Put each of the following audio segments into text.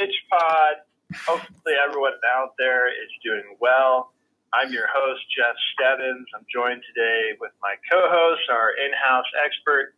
Pitch Pod. Hopefully everyone out there is doing well. I'm your host, Jeff Stebbins. I'm joined today with my co-host, our in-house expert,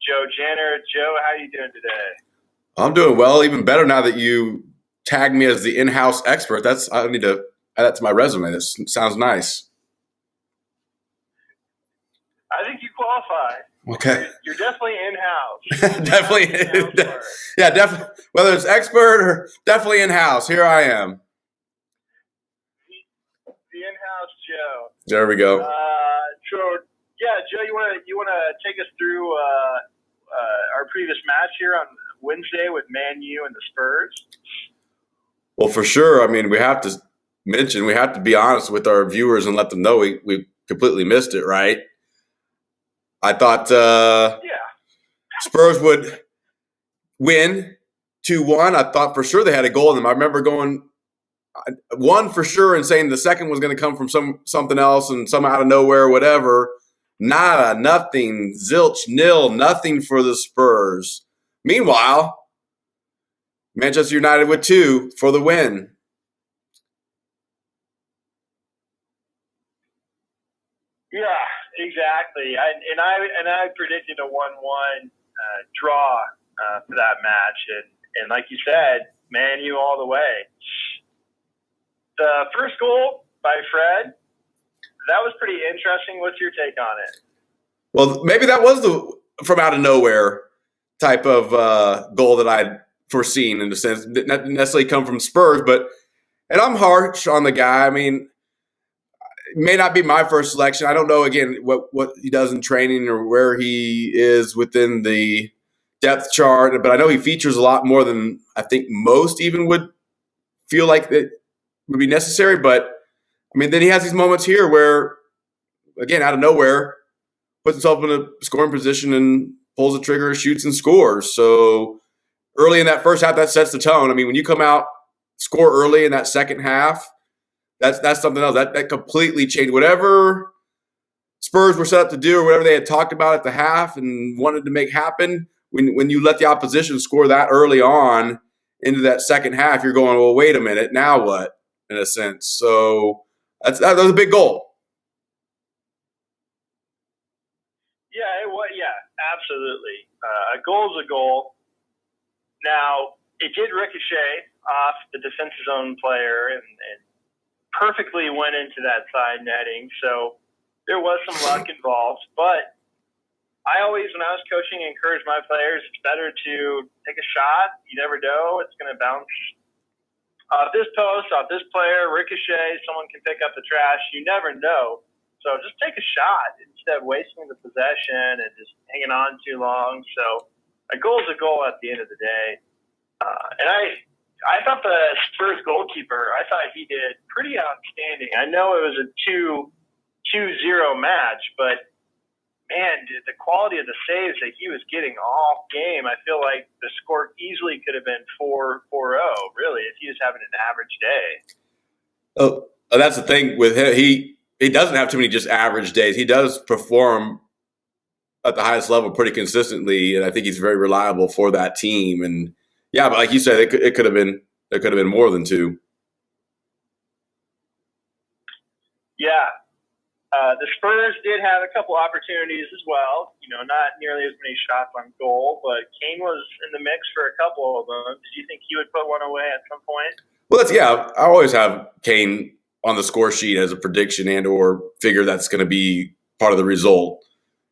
Joe Janner. Joe, how are you doing today? I'm doing well, even better now that you tagged me as the in-house expert. I need to add that to my resume. That sounds nice. I think you qualify. Okay. You're definitely in-house. Definitely. Yeah, definitely. Whether it's expert or definitely in-house, here I am. The in-house Joe. There we go. Joe, you want to take us through our previous match here on Wednesday with Man U and the Spurs? Well, for sure. I mean, we have to be honest with our viewers and let them know we completely missed it, right? I thought Spurs would win 2-1. I thought for sure they had a goal in them. I remember going one for sure and saying the second was going to come from something else and some out of nowhere, whatever. Nada, nothing, zilch, nil, nothing for the Spurs. Meanwhile, Manchester United with 2 for the win. Yeah, exactly. I predicted a 1-1 draw for that match, and like you said, Man U all the way. The first goal by Fred, that was pretty interesting. What's your take on it? Well, maybe that was the from out of nowhere type of goal that I'd foreseen in a sense. Didn't necessarily come from Spurs, and I'm harsh on the guy. I mean, it may not be my first selection. I don't know, again, what he does in training or where he is within the depth chart, but I know he features a lot more than I think most even would feel like it would be necessary. But, I mean, then he has these moments here where, again, out of nowhere, puts himself in a scoring position and pulls the trigger, shoots and scores. So early in that first half, that sets the tone. I mean, when you come out, score early in that second half, that's something else. That completely changed whatever Spurs were set up to do or whatever they had talked about at the half and wanted to make happen. When you let the opposition score that early on into that second half, you're going, well, wait a minute, now what? In a sense. So that was a big goal. Yeah, absolutely. A goal's a goal. Now, it did ricochet off the defensive zone player and perfectly went into that side netting. So there was some luck involved. But I always, when I was coaching, encourage my players, it's better to take a shot. You never know. It's going to bounce off this post, off this player, ricochet. Someone can pick up the trash. You never know. So just take a shot instead of wasting the possession and just hanging on too long. So a goal is a goal at the end of the day. And I thought the Spurs goalkeeper, I thought he did pretty outstanding. I know it was a 2-0 match, but man, the quality of the saves that he was getting all game, I feel like the score easily could have been 4-0, really, if he was having an average day. Oh, that's the thing with him. He doesn't have too many just average days. He does perform at the highest level pretty consistently, and I think he's very reliable for that team. And yeah, but like you said, it could have been more than 2. Yeah. The Spurs did have a couple opportunities as well. You know, not nearly as many shots on goal, but Kane was in the mix for a couple of them. Did you think he would put one away at some point? Well, I always have Kane on the score sheet as a prediction and or figure that's going to be part of the result.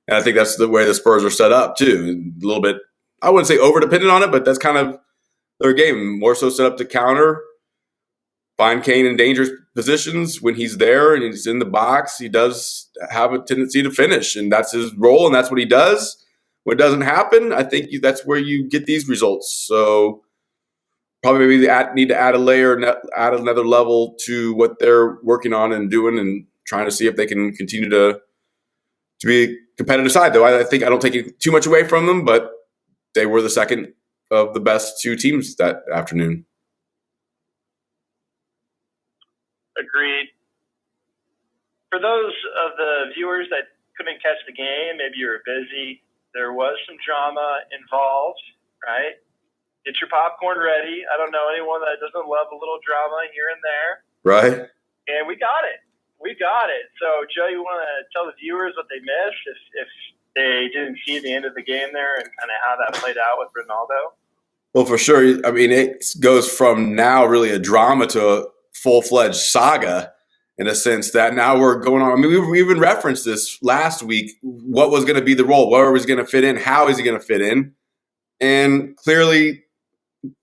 And I think that's the way the Spurs are set up too. A little bit, I wouldn't say over-dependent on it, but that's kind of their game. More so set up to counter, find Kane in dangerous positions when he's there and he's in the box. He does have a tendency to finish, and that's his role, and that's what he does. When it doesn't happen, I think that's where you get these results. So probably maybe need to add a layer, add another level to what they're working on and doing and trying to see if they can continue to be a competitive side. Though I don't take too much away from them, but they were the second of the best 2 teams that afternoon. Agreed. For those of the viewers that couldn't catch the game, maybe you were busy, there was some drama involved, right? Get your popcorn ready. I don't know anyone that doesn't love a little drama here and there. Right. And we got it. We got it. So, Joe, you want to tell the viewers what they missed if they didn't see the end of the game there and kind of how that played out with Ronaldo? Well, for sure. I mean, it goes from now really a drama to a full-fledged saga in a sense that now we're going on. I mean, we even referenced this last week. What was going to be the role? Where was he going to fit in? How is he going to fit in? And clearly,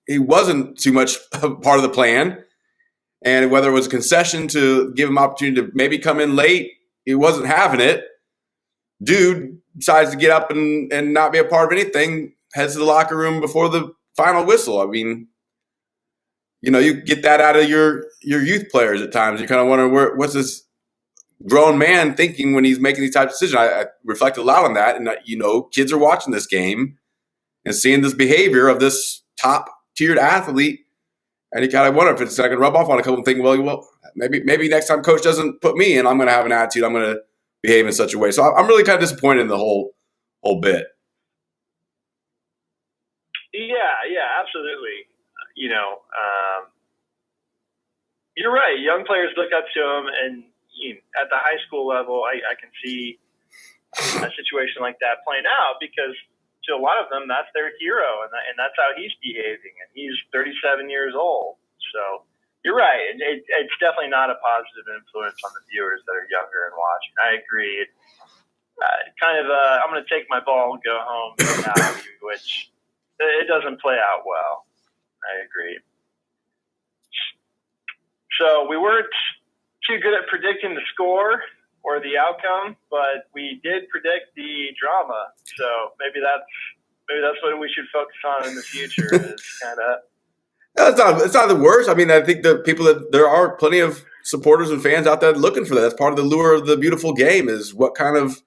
he wasn't too much part of the plan. And whether it was a concession to give him opportunity to maybe come in late, he wasn't having it. Dude decides to get up and not be a part of anything, heads to the locker room before the final whistle. I mean, you get that out of your youth players at times. You kind of wonder what's this grown man thinking when he's making these types of decisions. I reflected a lot on that. And, kids are watching this game and seeing this behavior of this top-tiered athlete. And you kind of wonder if it's going to rub off on a couple and think, well, maybe next time coach doesn't put me in, I'm going to have an attitude. I'm going to behave in such a way. So I'm really kind of disappointed in the whole bit. Yeah, absolutely. You're right. Young players look up to him, and at the high school level, I can see a situation like that playing out because to a lot of them, that's their hero, and that's how he's behaving, and he's 37 years old. So you're right. It's definitely not a positive influence on the viewers that are younger and watching. I agree. I'm going to take my ball and go home mentality, which it doesn't play out well. I agree. So we weren't too good at predicting the score or the outcome, but we did predict the drama. So maybe that's what we should focus on in the future. Is kind of. It's not the worst. I mean, I think there are plenty of supporters and fans out there looking for that. That's part of the lure of the beautiful game is what kind of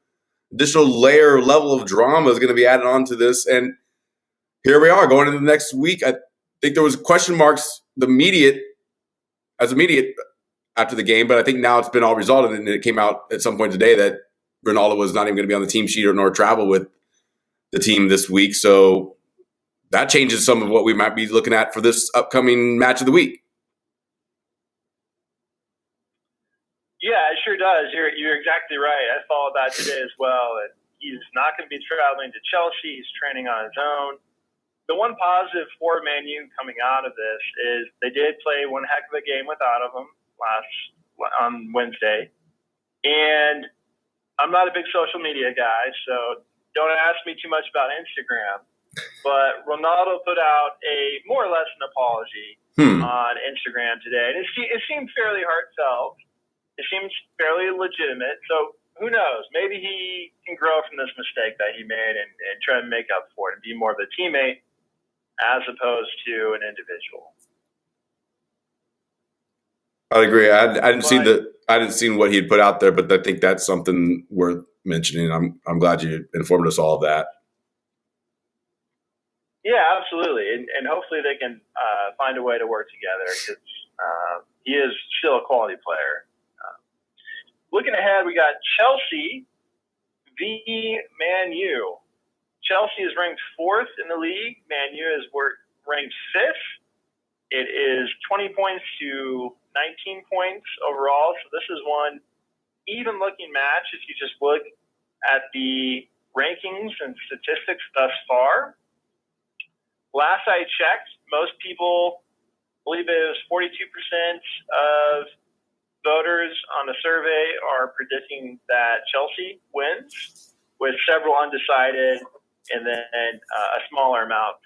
additional level of drama is going to be added on to this. And here we are going into the next week. I think there was question marks immediate after the game, but I think now it's been all resolved, and it came out at some point today that Ronaldo was not even going to be on the team sheet nor travel with the team this week. So that changes some of what we might be looking at for this upcoming match of the week. Yeah, it sure does. You're exactly right. I followed that today as well. And he's not going to be traveling to Chelsea. He's training on his own. The one positive for Man U coming out of this is they did play one heck of a game without him on Wednesday. And I'm not a big social media guy, so don't ask me too much about Instagram. But Ronaldo put out a more or less an apology on Instagram today. And it seemed fairly heartfelt. It seems fairly legitimate. So who knows? Maybe he can grow from this mistake that he made and try to make up for it and be more of a teammate as opposed to an individual. I agree. I didn't see what he had put out there, but I think that's something worth mentioning. I'm glad you informed us all of that. Yeah, absolutely, and hopefully they can find a way to work together because he is still a quality player. Looking ahead, we got Chelsea v. Man U. Chelsea is ranked 4th in the league. Man U is ranked 5th. It is 20 points to 19 points overall. So this is one even-looking match if you just look at the rankings and statistics thus far. Last I checked, most people believe it was 42% of voters on the survey are predicting that Chelsea wins, with several undecided, and then a smaller amount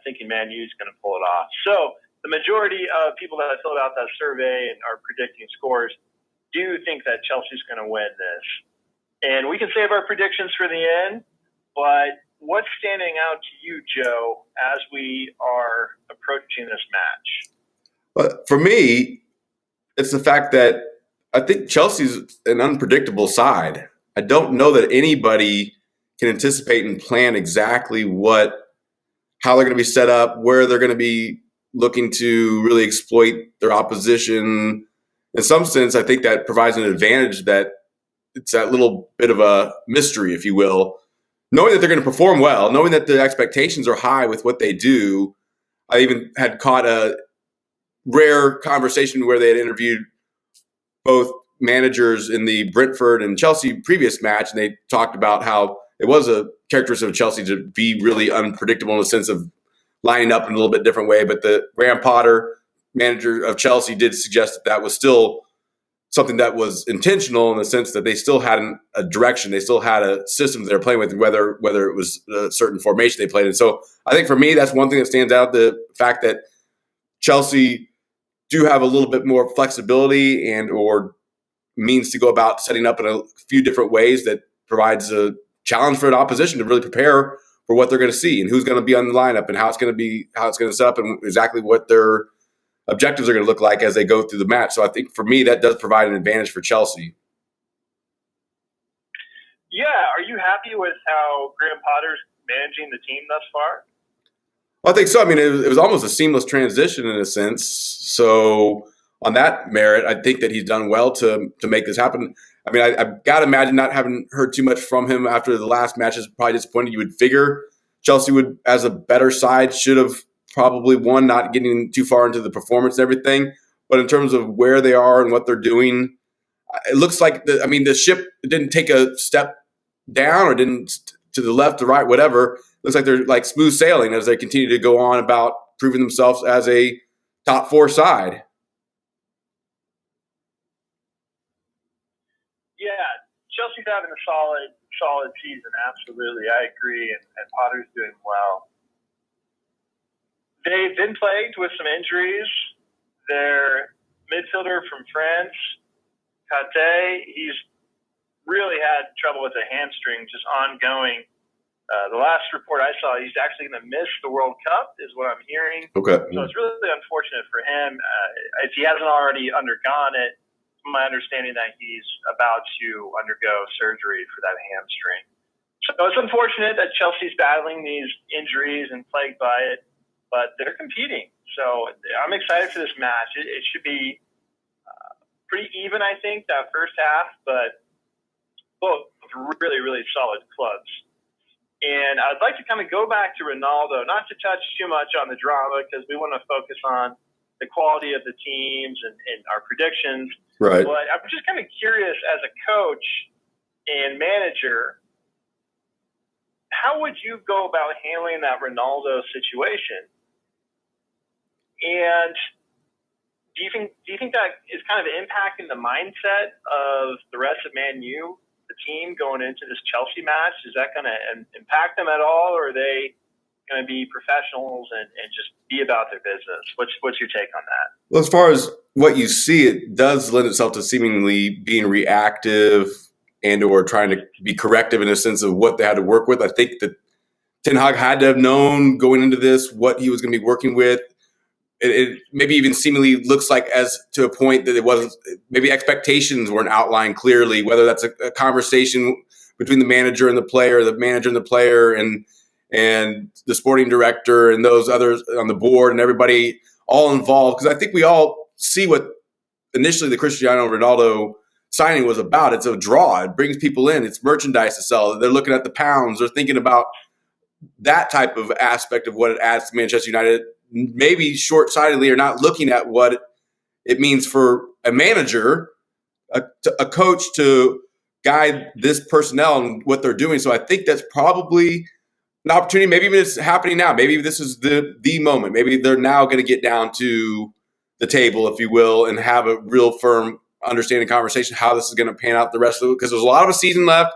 thinking Man U is going to pull it off. So the majority of people that have filled out that survey and are predicting scores do think that Chelsea's going to win this. And we can save our predictions for the end, but what's standing out to you, Joe, as we are approaching this match? But for me, it's the fact that I think Chelsea's an unpredictable side. I don't know that anybody can anticipate and plan exactly how they're going to be set up, where they're going to be looking to really exploit their opposition. In some sense, I think that provides an advantage that it's that little bit of a mystery, if you will. Knowing that they're going to perform well, knowing that the expectations are high with what they do, I even had caught a rare conversation where they had interviewed both managers in the Brentford and Chelsea previous match, and they talked about how it was a characteristic of Chelsea to be really unpredictable in the sense of lining up in a little bit different way. But the Graham Potter, manager of Chelsea, did suggest that that was still something that was intentional in the sense that they still had a direction, they still had a system that they're playing with, whether it was a certain formation they played in. So I think for me, that's one thing that stands out: the fact that Chelsea do have a little bit more flexibility and or means to go about setting up in a few different ways that provides a challenge for an opposition to really prepare for what they're going to see and who's going to be on the lineup and how it's going to set up and exactly what their objectives are going to look like as they go through the match. So I think for me, that does provide an advantage for Chelsea. Yeah. Are you happy with how Graham Potter's managing the team thus far? Well, I think so. I mean, it was almost a seamless transition in a sense. So on that merit, I think that he's done well to make this happen. I mean, I've got to imagine not having heard too much from him after the last match is probably disappointing. You would figure Chelsea would, as a better side, should have probably won, not getting too far into the performance and everything. But in terms of where they are and what they're doing, it looks like the ship didn't take a step down or didn't to the left or right, whatever. Looks like they're like smooth sailing as they continue to go on about proving themselves as a top four side. Yeah, Chelsea's having a solid season. Absolutely, I agree, and Potter's doing well. They've been plagued with some injuries. Their midfielder from France, Kate, he's really had trouble with a hamstring, just ongoing. The last report I saw, he's actually going to miss the World Cup, is what I'm hearing. Okay. So it's really unfortunate for him. If he hasn't already undergone it, it's my understanding that he's about to undergo surgery for that hamstring. So it's unfortunate that Chelsea's battling these injuries and plagued by it, but they're competing. So I'm excited for this match. It should be pretty even, I think, that first half, but both really, really solid clubs. And I'd like to kind of go back to Ronaldo, not to touch too much on the drama because we want to focus on the quality of the teams and our predictions. Right. But I'm just kind of curious, as a coach and manager, how would you go about handling that Ronaldo situation? And do you think that is kind of impacting the mindset of the rest of Man U, the team, going into this Chelsea match? Is that going to impact them at all, or are they going to be professionals and just be about their business? What's your take on that? Well, as far as what you see, it does lend itself to seemingly being reactive and or trying to be corrective in a sense of what they had to work with. I think that Ten Hag had to have known going into this what he was going to be working with. It maybe even seemingly looks like as to a point that it wasn't, maybe expectations weren't outlined clearly, whether that's a conversation between the manager and the player, and the sporting director and those others on the board and everybody all involved. Because I think we all see what initially the Cristiano Ronaldo signing was about. It's a draw. It brings people in. It's merchandise to sell. They're looking at the pounds. They're thinking about that type of aspect of what it adds to Manchester United, maybe short-sightedly or not looking at what it means for a manager, a coach to guide this personnel and what they're doing. So I think that's probably an opportunity. Maybe even it's happening now. Maybe this is the moment. Maybe they're now going to get down to the table, if you will, and have a real firm understanding conversation how this is going to pan out the rest of it, because there's a lot of a season left.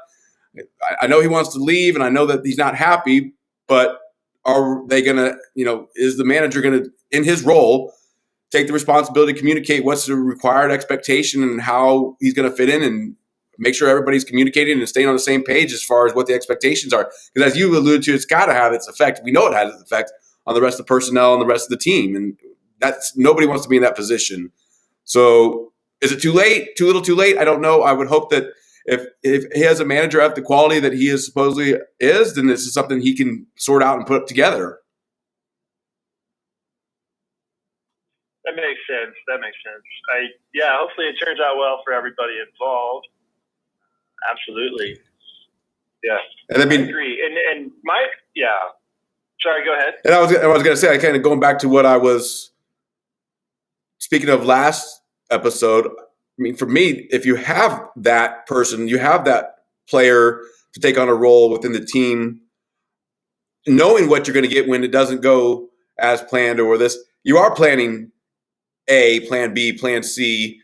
I know he wants to leave, and I know that he's not happy, but are they going to, is the manager going to, in his role, take the responsibility to communicate what's the required expectation and how he's going to fit in and make sure everybody's communicating and staying on the same page as far as what the expectations are? Because as you alluded to, it's got to have its effect. We know it has its effect on the rest of the personnel and the rest of the team. And nobody wants to be in that position. So is it too late? Too little, too late? I don't know. I would hope that if he has a manager of the quality that he is supposedly is, then this is something he can sort out and put together. That makes sense. Hopefully it turns out well for everybody involved. Absolutely. Yeah. And I agree. Sorry, go ahead. And I was going to say, I kind of going back to what I was speaking of last episode. I mean, for me, if you have that person, you have that player to take on a role within the team, knowing what you're going to get when it doesn't go as planned or this, you are planning A, plan B, plan C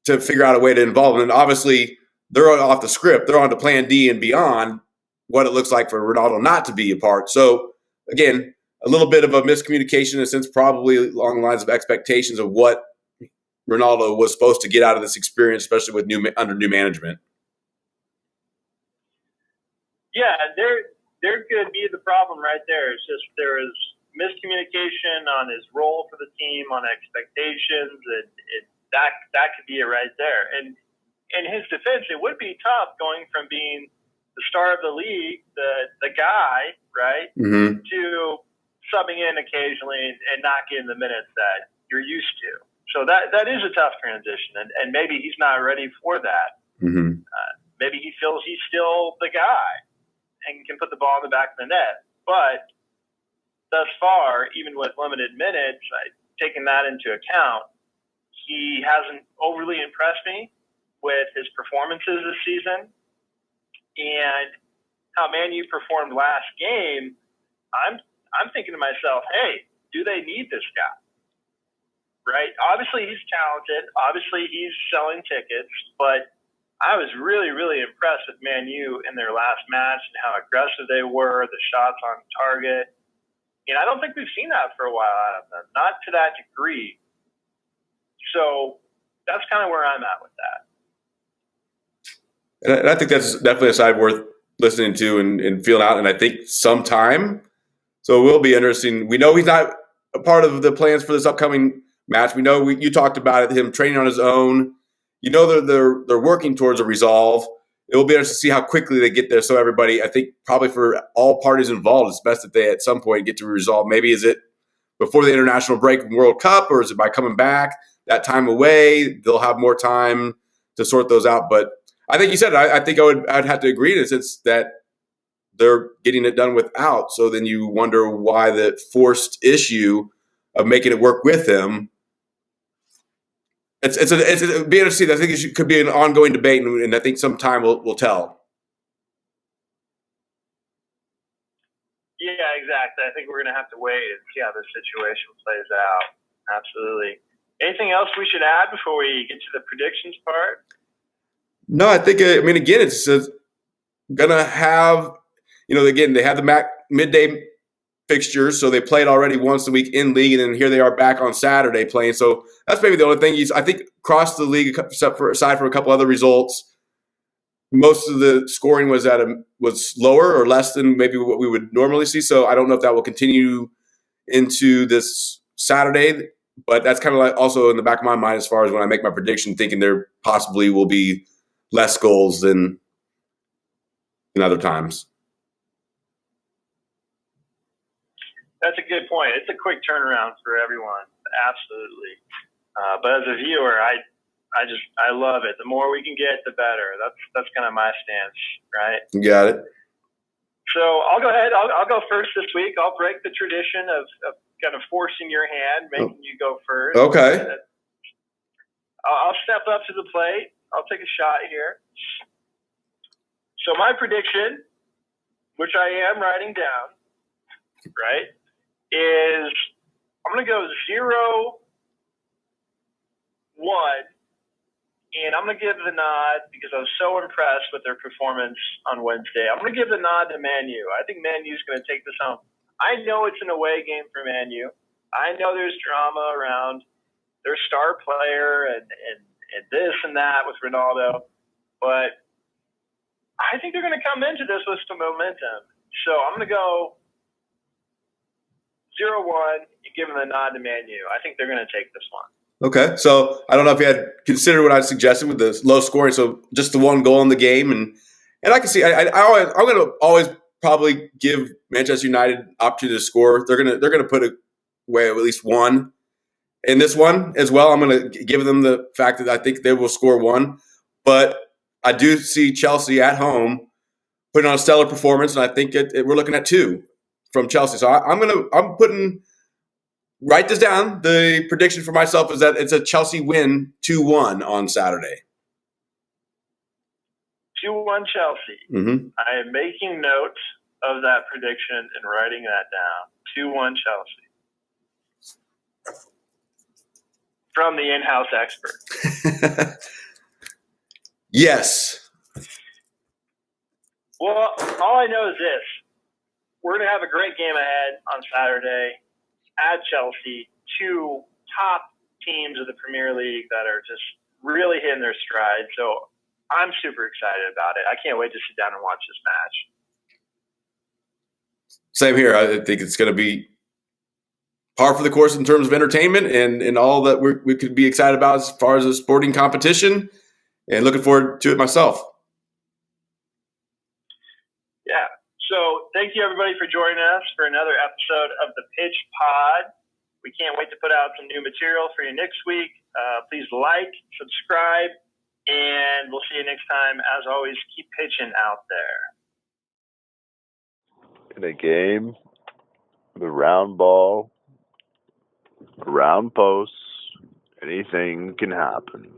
to figure out a way to involve them. And obviously, they're off the script. They're on to plan D and beyond what it looks like for Ronaldo not to be a part. So, again, a little bit of a miscommunication in a sense, probably along the lines of expectations of what Ronaldo was supposed to get out of this experience, especially with under new management. Yeah, there could be the problem right there. It's just there is miscommunication on his role for the team, on expectations, and that could be it right there. And in his defense, it would be tough going from being the star of the league, the guy, right, to subbing in occasionally and not getting the minutes that you're used to. So that is a tough transition, and maybe he's not ready for that. Maybe he feels he's still the guy and can put the ball in the back of the net. But thus far, even with limited minutes, taking that into account, he hasn't overly impressed me with his performances this season. And how Man U performed last game, I'm thinking to myself, hey, do they need this guy? Right? Obviously, he's talented. Obviously, he's selling tickets. But I was really, really impressed with Man U in their last match and how aggressive they were, the shots on target. And I don't think we've seen that for a while out of them, not to that degree. So that's kind of where I'm at with that. And I think that's definitely a side worth listening to and feeling out. And I think sometime, so it will be interesting. We know he's not a part of the plans for this upcoming match. We know you talked about it, him training on his own. You know they're working towards a resolve. It will be interesting to see how quickly they get there. So everybody, I think probably for all parties involved, it's best that they at some point get to resolve. Maybe is it before the international break from World Cup, or is it by coming back that time away? They'll have more time to sort those out. But I think you said it. I think I'd have to agree in a sense that they're getting it done without. So then you wonder why the forced issue of making it work with him. It's be interesting. I think it could be an ongoing debate, and I think some time will tell. Yeah, exactly. I think we're going to have to wait and see how this situation plays out. Absolutely. Anything else we should add before we get to the predictions part? No, I think, again, it's going to have, again, they have the midday fixtures, so they played already once a week in league, and then here they are back on Saturday playing. So that's maybe the only thing. I think across the league, aside from a couple other results, most of the scoring was lower or less than maybe what we would normally see. So I don't know if that will continue into this Saturday, but that's kind of like also in the back of my mind as far as when I make my prediction, thinking there possibly will be less goals than in other times. That's a good point. It's a quick turnaround for everyone. Absolutely. But as a viewer, I love it. The more we can get, the better. That's kind of my stance, right? You got it. So I'll go ahead. I'll go first this week. I'll break the tradition of kind of forcing your hand, making you go first. Okay. I'll step up to the plate. I'll take a shot here. So my prediction, which I am writing down, right, is I'm going to go 0-1, and I'm going to give the nod because I was so impressed with their performance on Wednesday. I'm going to give the nod to Man U. I think Man U is going to take this home. I know it's an away game for Man U. I know there's drama around their star player and this and that with Ronaldo, but I think they're going to come into this with some momentum. So I'm going to go 0-1 and give them the nod to Man U. I think they're going to take this one. Okay, so I don't know if you had considered what I suggested with the low scoring, so just the one goal in the game, and I can see I'm going to always probably give Manchester United opportunity to score. They're going to put away at least one in this one as well. I'm going to give them the fact that I think they will score one, but I do see Chelsea at home putting on a stellar performance, and I think we're looking at two. from Chelsea. So I'm putting, write this down. The prediction for myself is that it's a Chelsea win 2-1 on Saturday. 2-1 Chelsea. Mm-hmm. I am making note of that prediction and writing that down. 2-1 Chelsea. From the in-house expert. Yes. Well, all I know is this. We're going to have a great game ahead on Saturday at Chelsea. Two top teams of the Premier League that are just really hitting their stride. So I'm super excited about it. I can't wait to sit down and watch this match. Same here. I think it's going to be par for the course in terms of entertainment and all that we could be excited about as far as a sporting competition, and looking forward to it myself. Yeah. So thank you, everybody, for joining us for another episode of the Pitch Pod. We can't wait to put out some new material for you next week. Please like, subscribe, and we'll see you next time. As always, keep pitching out there. In a game, the round ball, round posts, anything can happen.